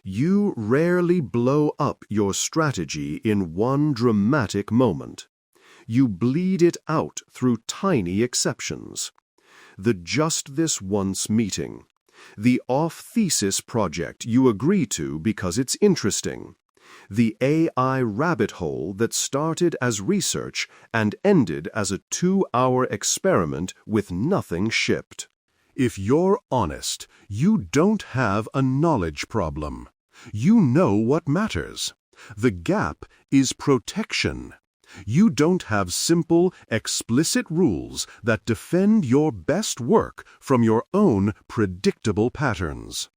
You rarely blow up your strategy in one dramatic moment. You bleed it out through tiny exceptions. The just this once meeting. The off-thesis project you agree to because it's interesting. The AI rabbit hole that started as research and ended as a 2-hour experiment with nothing shipped. If you're honest, you don't have a knowledge problem. You know what matters. The gap is protection. You don't have simple, explicit rules that defend your best work from your own predictable patterns.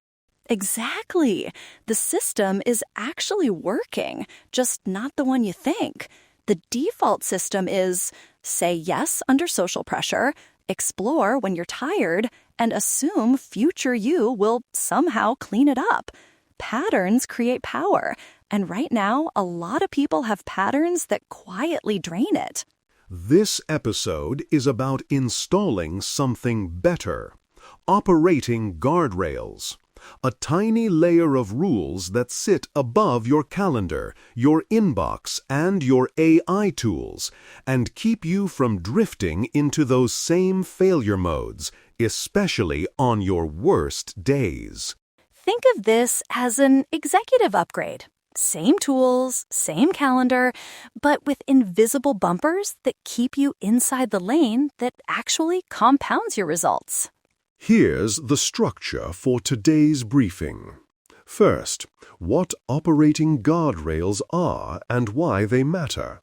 Exactly. The system is actually working, just not the one you think. The default system is say yes under social pressure, explore when you're tired, and assume future you will somehow clean it up. Patterns create power, and right now, a lot of people have patterns that quietly drain it. This episode is about installing something better. Operating Guardrails. A tiny layer of rules that sit above your calendar, your inbox, and your AI tools, and keep you from drifting into those same failure modes, especially on your worst days. Think of this as an executive upgrade. Same tools, same calendar, but with invisible bumpers that keep you inside the lane that actually compounds your results. Here's the structure for today's briefing. First, what operating guardrails are and why they matter.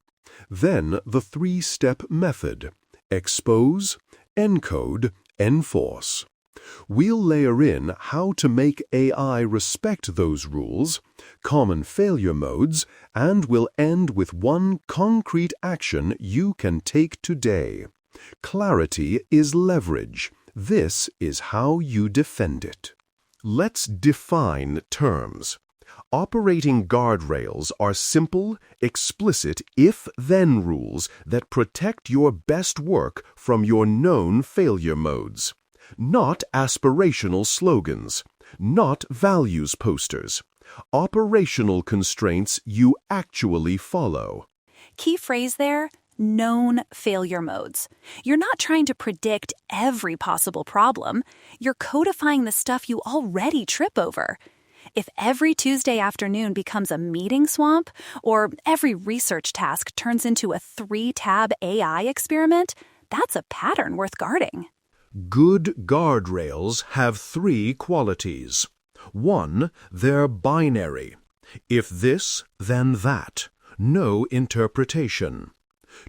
Then the 3-step method: expose, encode, enforce. We'll layer in how to make AI respect those rules, common failure modes, and we'll end with one concrete action you can take today. Clarity is leverage. This is how you defend it. Let's define terms. Operating guardrails are simple, explicit if-then rules that protect your best work from your known failure modes. Not aspirational slogans, not values posters. Operational constraints you actually follow. Key phrase there: known failure modes. You're not trying to predict every possible problem. You're codifying the stuff you already trip over. If every Tuesday afternoon becomes a meeting swamp, or every research task turns into a 3-tab AI experiment, that's a pattern worth guarding. Good guardrails have 3 qualities. 1, they're binary. If this, then that. No interpretation.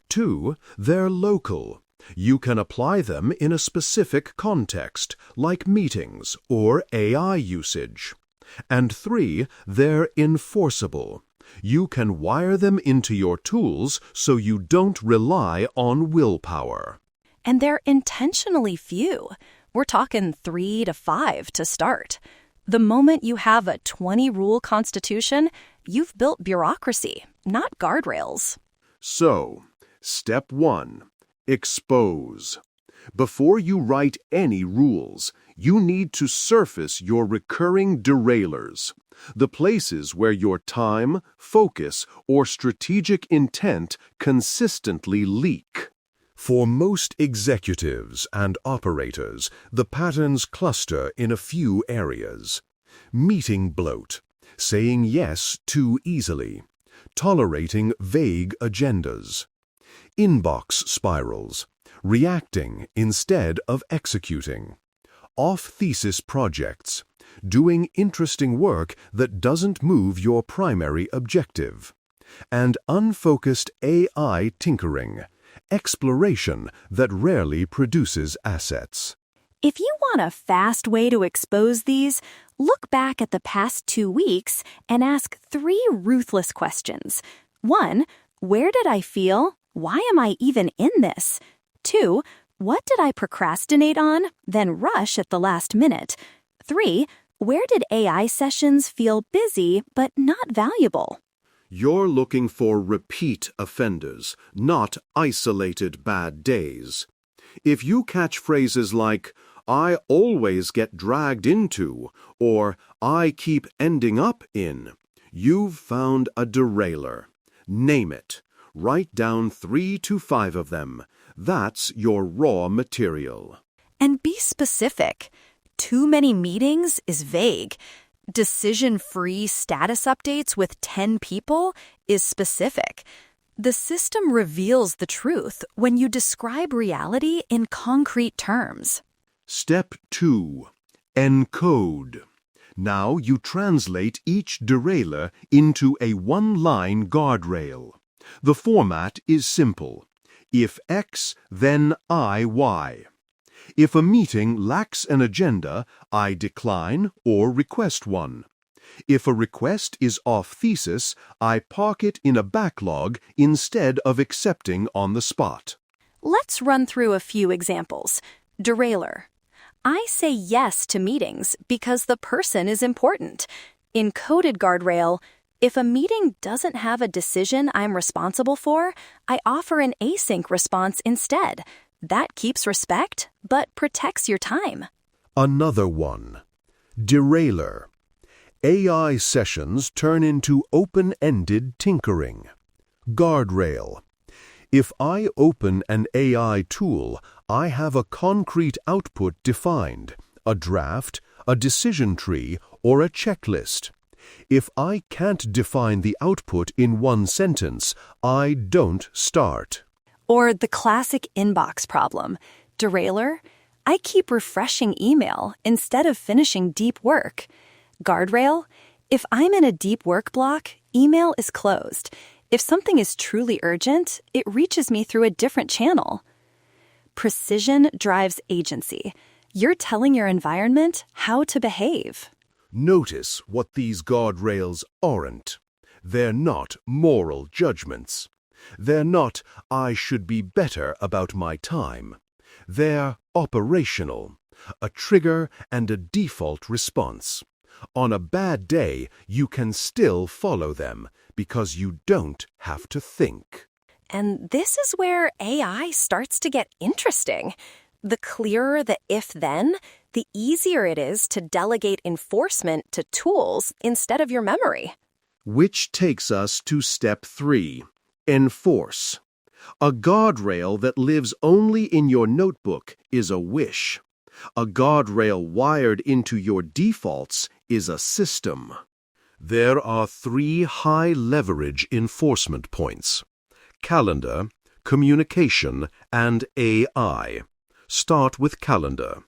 2, they're local. You can apply them in a specific context, like meetings or AI usage. And 3, they're enforceable. You can wire them into your tools so you don't rely on willpower. And they're intentionally few. We're talking 3 to 5 to start. The moment you have a 20-rule constitution, you've built bureaucracy, not guardrails. So, step 1, expose. Before you write any rules, you need to surface your recurring derailers, the places where your time, focus, or strategic intent consistently leak. For most executives and operators, the patterns cluster in a few areas. Meeting bloat, saying yes too easily, tolerating vague agendas. Inbox spirals, reacting instead of executing. Off-thesis projects, doing interesting work that doesn't move your primary objective. And unfocused AI tinkering, exploration that rarely produces assets. If you want a fast way to expose these, look back at the past 2 weeks and ask 3 ruthless questions. 1, where did I feel? Why am I even in this? 2, what did I procrastinate on, then rush at the last minute? 3, where did AI sessions feel busy but not valuable? You're looking for repeat offenders, not isolated bad days. If you catch phrases like, I always get dragged into, or I keep ending up in. You've found a derailer. Name it. Write down 3 to 5 of them. That's your raw material. And be specific. Too many meetings is vague. Decision-free status updates with 10 people is specific. The system reveals the truth when you describe reality in concrete terms. Step 2. Encode. Now you translate each derailer into a one-line guardrail. The format is simple. If X, then I, Y. If a meeting lacks an agenda, I decline or request one. If a request is off thesis, I park it in a backlog instead of accepting on the spot. Let's run through a few examples. Derailer. I say yes to meetings because the person is important. Encoded guardrail. If a meeting doesn't have a decision I'm responsible for, I offer an async response instead. That keeps respect, but protects your time. Another one. Derailer. AI sessions turn into open-ended tinkering. Guardrail. If I open an AI tool, I have a concrete output defined, a draft, a decision tree, or a checklist. If I can't define the output in one sentence, I don't start. Or the classic inbox problem. Derailer. I keep refreshing email instead of finishing deep work. Guardrail. If I'm in a deep work block, email is closed. If something is truly urgent, it reaches me through a different channel. Precision drives agency. You're telling your environment how to behave. Notice what these guardrails aren't. They're not moral judgments. They're not, I should be better about my time. They're operational, a trigger and a default response. On a bad day, you can still follow them because you don't have to think. And this is where AI starts to get interesting. The clearer the if-then, the easier it is to delegate enforcement to tools instead of your memory. Which takes us to step 3, enforce. A guardrail that lives only in your notebook is a wish. A guardrail wired into your defaults is a system. There are 3 high-leverage enforcement points: calendar, communication, and AI. Start with calendar.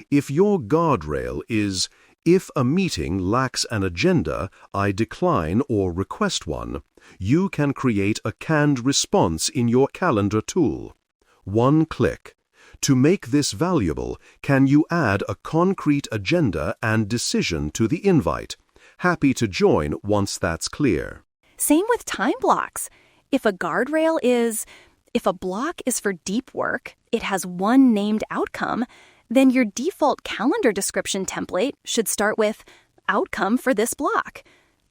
If your guardrail is, if a meeting lacks an agenda, I decline or request one, you can create a canned response in your calendar tool. One click. To make this valuable, can you add a concrete agenda and decision to the invite? Happy to join once that's clear. Same with time blocks. If a guardrail is, if a block is for deep work, it has one named outcome, then your default calendar description template should start with outcome for this block.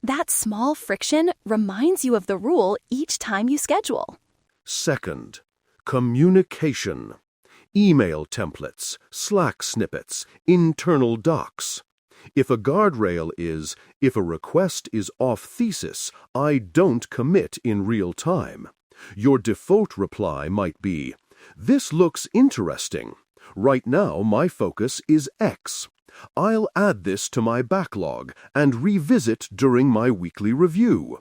That small friction reminds you of the rule each time you schedule. Second, communication. Email templates, Slack snippets, internal docs. If a guardrail is, if a request is off thesis, I don't commit in real time. Your default reply might be, this looks interesting. Right now my focus is X. I'll add this to my backlog and revisit during my weekly review.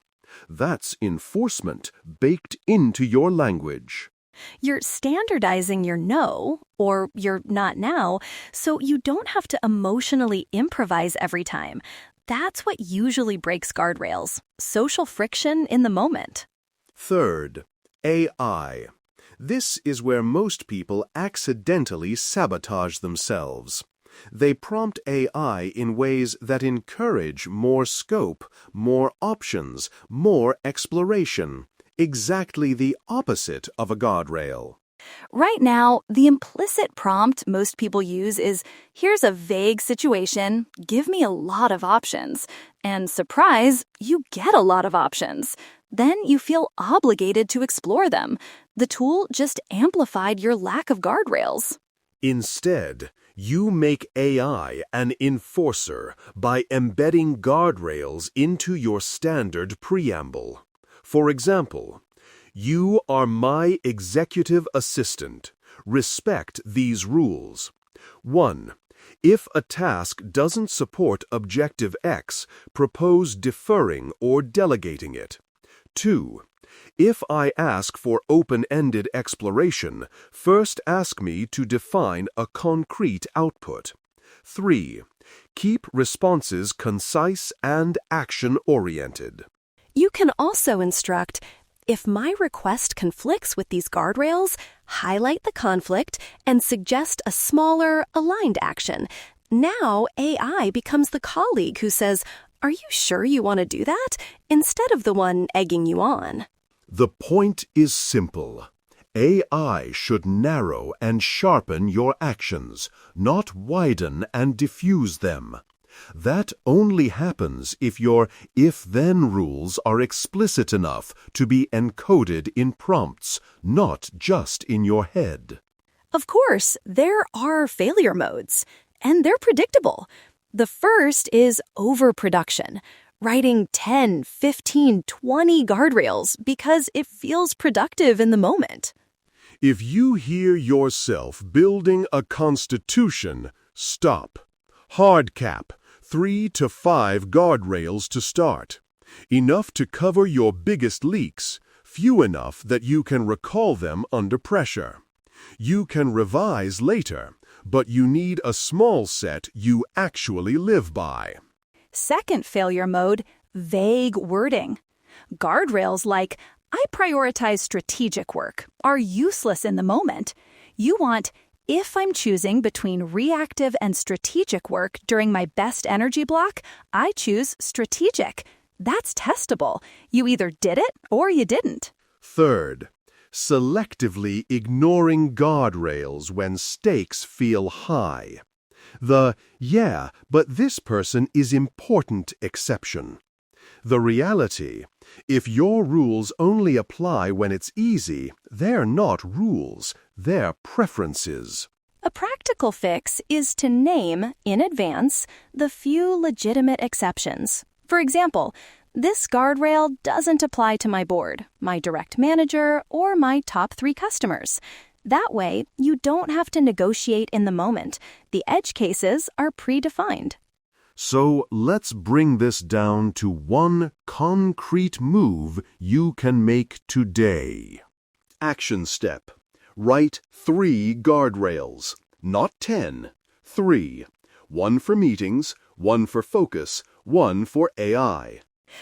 That's enforcement baked into your language. You're standardizing your no, or your not now, so you don't have to emotionally improvise every time. That's what usually breaks guardrails. Social friction in the moment. Third, AI. This is where most people accidentally sabotage themselves. They prompt AI in ways that encourage more scope, more options, more exploration. Exactly the opposite of a guardrail. Right now, the implicit prompt most people use is, here's a vague situation, give me a lot of options. And surprise, you get a lot of options. Then you feel obligated to explore them. The tool just amplified your lack of guardrails. Instead, You make AI an enforcer by embedding guardrails into your standard preamble. For example, you are my executive assistant. Respect these rules. 1. If a task doesn't support Objective X, propose deferring or delegating it. 2. If I ask for open-ended exploration, first ask me to define a concrete output. 3. Keep responses concise and action-oriented. You can also instruct, if my request conflicts with these guardrails, highlight the conflict and suggest a smaller, aligned action. Now AI becomes the colleague who says, "Are you sure you want to do that?" instead of the one egging you on. The point is simple. AI should narrow and sharpen your actions, not widen and diffuse them. That only happens if your if-then rules are explicit enough to be encoded in prompts, not just in your head. Of course, there are failure modes, and they're predictable. The first is overproduction, writing 10, 15, 20 guardrails because it feels productive in the moment. If you hear yourself building a constitution, stop. Hard cap, 3 to 5 guardrails to start. Enough to cover your biggest leaks, few enough that you can recall them under pressure. You can revise later, but you need a small set you actually live by. Second failure mode, vague wording. Guardrails like, "I prioritize strategic work," are useless in the moment. You want, "If I'm choosing between reactive and strategic work during my best energy block, I choose strategic." That's testable. You either did it or you didn't. Third, selectively ignoring guardrails when stakes feel high. The "yeah, but this person is important" exception. The reality, if your rules only apply when it's easy, they're not rules, they're preferences. A practical fix is to name, in advance, the few legitimate exceptions. For example, this guardrail doesn't apply to my board, my direct manager, or my top 3 customers. That way, you don't have to negotiate in the moment. The edge cases are predefined. So let's bring this down to one concrete move you can make today. Action step. Write 3 guardrails, not 10. 3. 1 for meetings, 1 for focus, 1 for AI.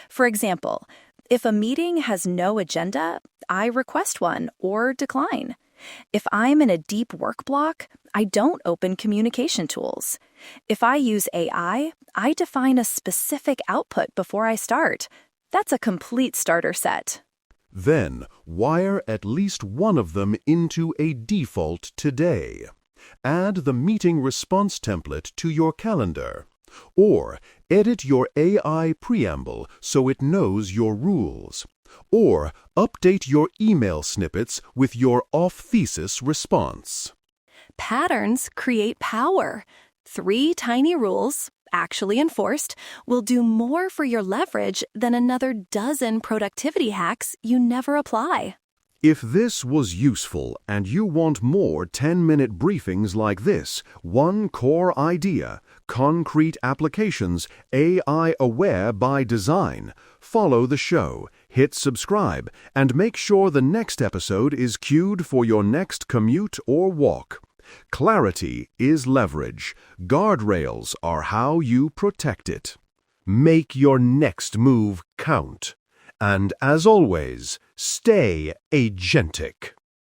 For example, if a meeting has no agenda, I request one or decline. If I'm in a deep work block, I don't open communication tools. If I use AI, I define a specific output before I start. That's a complete starter set. Then wire at least one of them into a default today. Add the meeting response template to your calendar. Or edit your AI preamble so it knows your rules. Or update your email snippets with your off-thesis response. Patterns create power. 3 tiny rules, actually enforced, will do more for your leverage than another dozen productivity hacks you never apply. If this was useful and you want more 10-minute briefings like this, one core idea, concrete applications, AI aware by design, follow the show, hit subscribe, and make sure the next episode is queued for your next commute or walk. Clarity is leverage. Guardrails are how you protect it. Make your next move count. And as always, stay agentic.